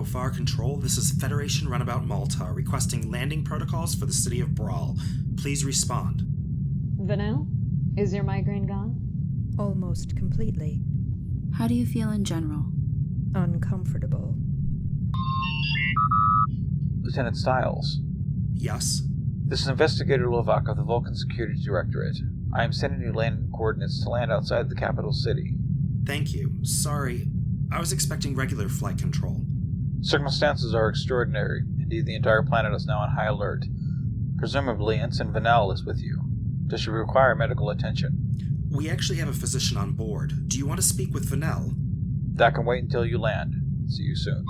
Far Control, this is Federation Runabout Malta, requesting landing protocols for the city of Brawl. Please respond. Vanille, is your migraine gone? Almost completely. How do you feel in general? Uncomfortable. Lieutenant Stiles. Yes? This is Investigator Lovak of the Vulcan Security Directorate. I am sending you landing coordinates to land outside the capital city. Thank you. Sorry, I was expecting regular flight control. Circumstances are extraordinary. Indeed, the entire planet is now on high alert. Presumably, Ensign Vanel is with you. Does she require medical attention? We actually have a physician on board. Do you want to speak with Vanel? That can wait until you land. See you soon.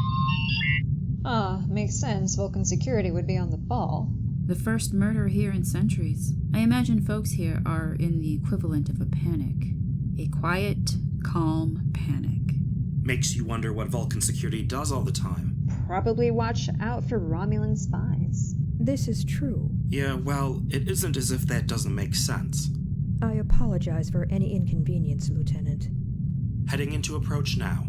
Makes sense. Vulcan security would be on the ball. The first murder here in centuries. I imagine folks here are in the equivalent of a panic. A quiet, calm panic. Makes you wonder what Vulcan security does all the time. Probably watch out for Romulan spies. This is true. Yeah, well, it isn't as if that doesn't make sense. I apologize for any inconvenience, Lieutenant. Heading into approach now.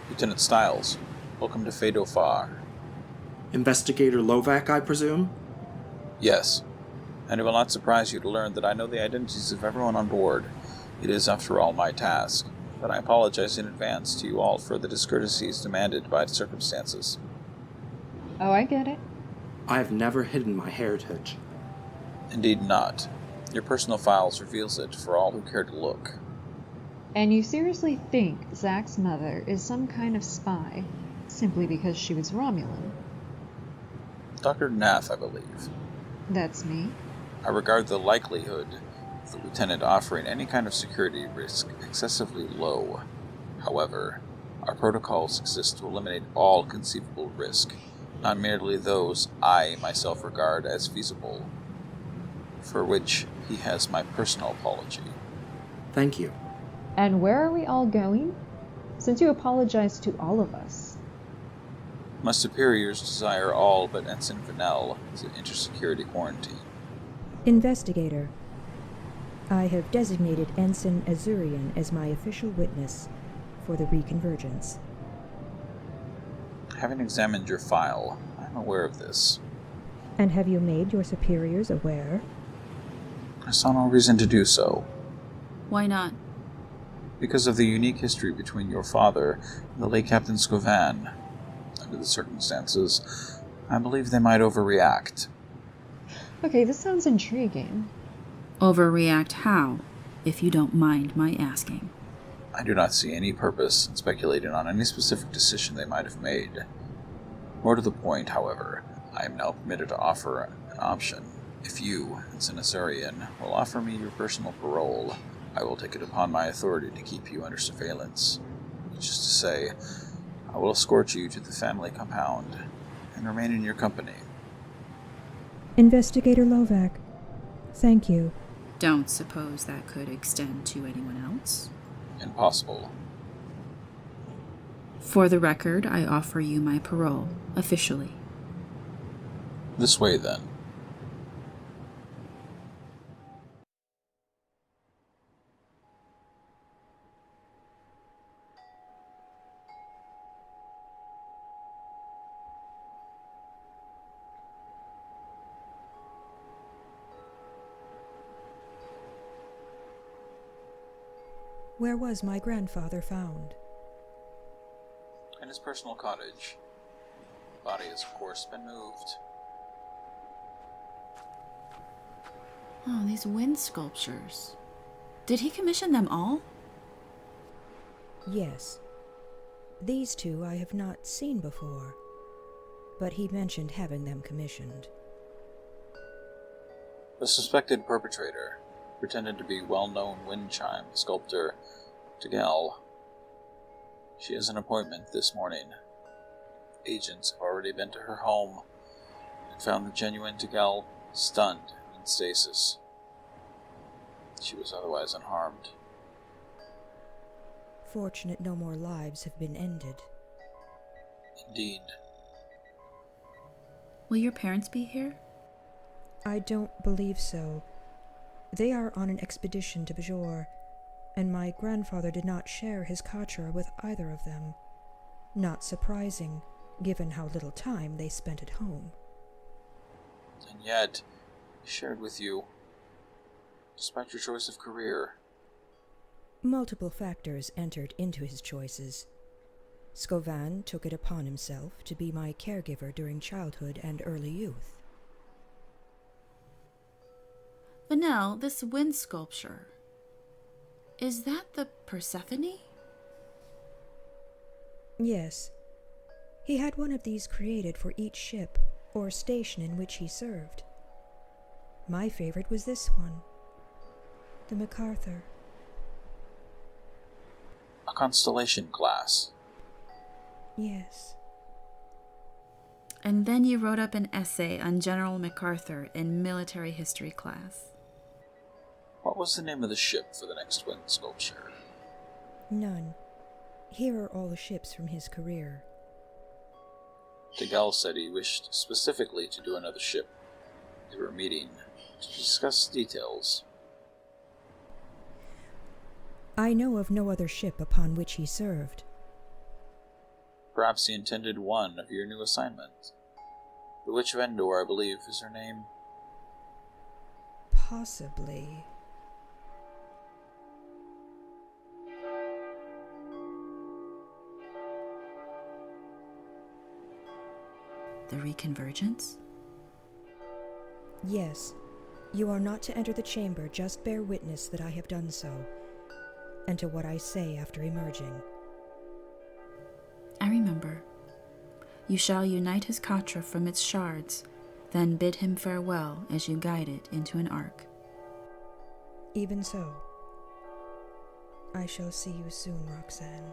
Lieutenant Stiles, welcome to Fedofar. Investigator Lovak, I presume? Yes, and it will not surprise you to learn that I know the identities of everyone on board. It is, after all, my task, but I apologize in advance to you all for the discourtesies demanded by circumstances. Oh, I get it. I've never hidden my heritage. Indeed not. Your personal files reveals it for all who care to look. And you seriously think Zach's mother is some kind of spy, simply because she was Romulan? Dr. Nath, I believe. That's me. I regard the likelihood of the lieutenant offering any kind of security risk excessively low. However, our protocols exist to eliminate all conceivable risk, not merely those I myself regard as feasible, for which he has my personal apology. Thank you. And where are we all going? Since you apologized to all of us. My superiors desire all but Ensign Vanel to enter security quarantine. Investigator. I have designated Ensign Azurian as my official witness for the reconvergence. Having examined your file, I am aware of this. And have you made your superiors aware? I saw no reason to do so. Why not? Because of the unique history between your father and the late Captain Scovan. Under the circumstances, I believe they might overreact. Okay, this sounds intriguing. Overreact how, if you don't mind my asking? I do not see any purpose in speculating on any specific decision they might have made. More to the point, however, I am now permitted to offer an option. If you, Ensign Azurian, will offer me your personal parole, I will take it upon my authority to keep you under surveillance. Which is to say, I will escort you to the family compound and remain in your company. Investigator Lovak, thank you. Don't suppose that could extend to anyone else? Impossible. For the record, I offer you my parole, officially. This way, then. Where was my grandfather found? In his personal cottage. The body has, of course, been moved. Oh, these wind sculptures. Did he commission them all? Yes. These two I have not seen before, but he mentioned having them commissioned. The suspected perpetrator pretended to be well-known wind chime sculptor Tegel. She has an appointment this morning. Agents have already been to her home and found the genuine Tegel stunned in stasis. She was otherwise unharmed. Fortunate no more lives have been ended. Indeed. Will your parents be here? I don't believe so. They are on an expedition to Bajor, and my grandfather did not share his katra with either of them. Not surprising, given how little time they spent at home. And yet, he shared with you, despite your choice of career. Multiple factors entered into his choices. Skovan took it upon himself to be my caregiver during childhood and early youth. Vanel, this wind sculpture, is that the Persephone? Yes. He had one of these created for each ship or station in which he served. My favorite was this one, the MacArthur. A constellation class. Yes. And then you wrote up an essay on General MacArthur in military history class. What was the name of the ship for the next wind sculpture? None. Here are all the ships from his career. Tegel said he wished specifically to do another ship. They were meeting to discuss details. I know of no other ship upon which he served. Perhaps he intended one of your new assignments. The Witch of Endor, I believe, is her name. Possibly. The reconvergence? Yes. You are not to enter the chamber, just bear witness that I have done so, and to what I say after emerging. I remember. You shall unite his katra from its shards, then bid him farewell as you guide it into an ark. Even so. I shall see you soon, Roxanne.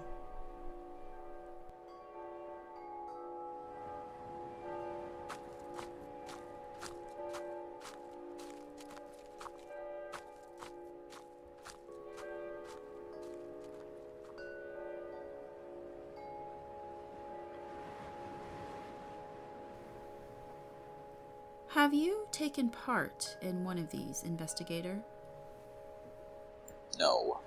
Have you taken part in one of these, investigator? No.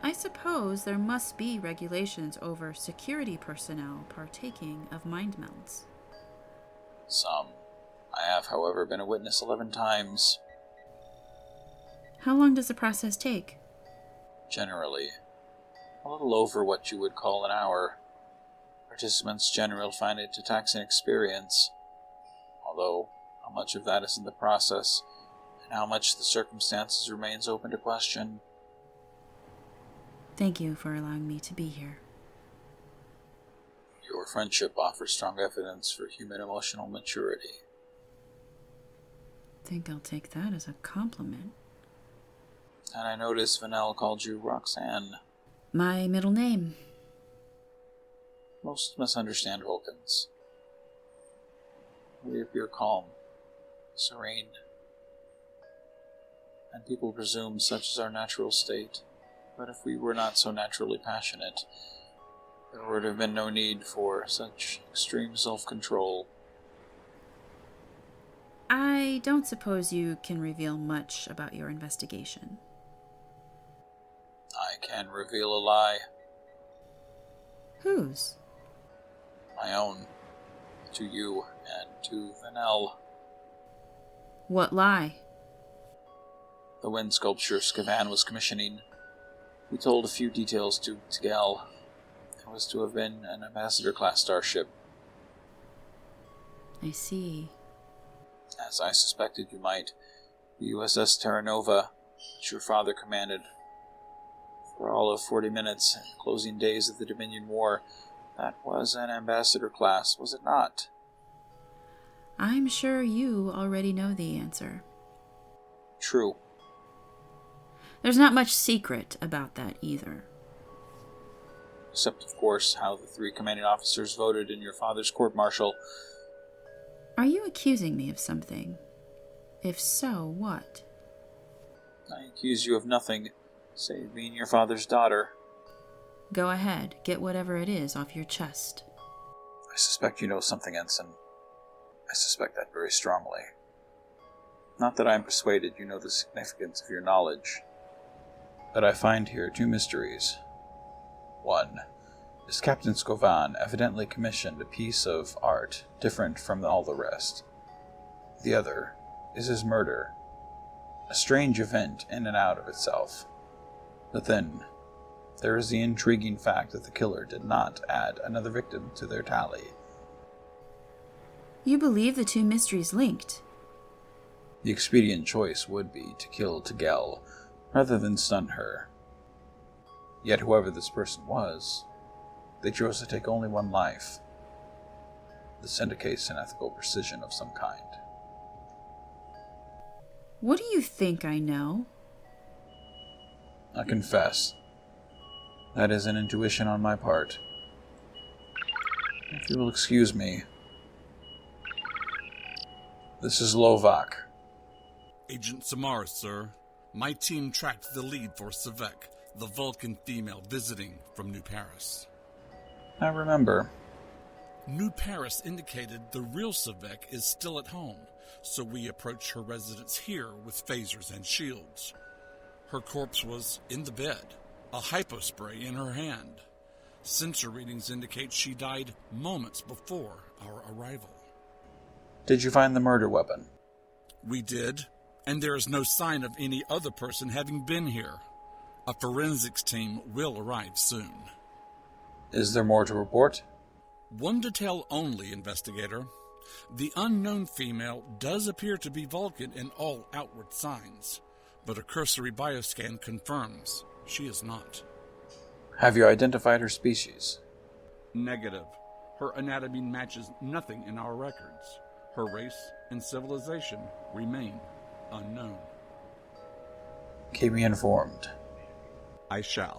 I suppose there must be regulations over security personnel partaking of mind melds. Some. I have, however, been a witness 11 times. How long does the process take? Generally. A little over what you would call an hour. Participants generally find it a taxing experience. Although, how much of that is in the process, and how much the circumstances remains open to question. Thank you for allowing me to be here. Your friendship offers strong evidence for human emotional maturity. Think I'll take that as a compliment. And I noticed Vanel called you Roxanne. My middle name. Most misunderstand Vulcans. We appear calm, serene, and people presume such is our natural state. But if we were not so naturally passionate, there would have been no need for such extreme self-control. I don't suppose you can reveal much about your investigation. I can reveal a lie. Whose? My own. To you and to Vanel. What lie? The wind sculpture Skavan was commissioning. We told a few details to Tegel. It was to have been an ambassador-class starship. I see. As I suspected you might, the USS Terra Nova, which your father commanded. For all of 40 minutes, closing days of the Dominion War, that was an ambassador class, was it not? I'm sure you already know the answer. True. There's not much secret about that either. Except, of course, how the 3 commanding officers voted in your father's court-martial. Are you accusing me of something? If so, what? I accuse you of nothing, save being your father's daughter. Go ahead, get whatever it is off your chest. I suspect you know something, Ensign. I suspect that very strongly. Not that I am persuaded you know the significance of your knowledge, but I find here two mysteries. One is Captain Scovan evidently commissioned a piece of art different from all the rest. The other is his murder, a strange event in and out of itself. But then, there is the intriguing fact that the killer did not add another victim to their tally. You believe the two mysteries linked? The expedient choice would be to kill Tegel rather than stun her. Yet whoever this person was, they chose to take only one life. This indicates an ethical precision of some kind. What do you think I know? I confess, that is an intuition on my part. If you will excuse me. This is Lovak. Agent Samara, sir. My team tracked the lead for Savek, the Vulcan female visiting from New Paris. I remember. New Paris indicated the real Savek is still at home, so we approached her residence here with phasers and shields. Her corpse was in the bed, a hypospray in her hand. Sensor readings indicate she died moments before our arrival. Did you find the murder weapon? We did, and there is no sign of any other person having been here. A forensics team will arrive soon. Is there more to report? One detail only, investigator. The unknown female does appear to be Vulcan in all outward signs, but a cursory bioscan confirms she is not. Have you identified her species? Negative. Her anatomy matches nothing in our records. Her race and civilization remain unknown. Keep me informed. I shall.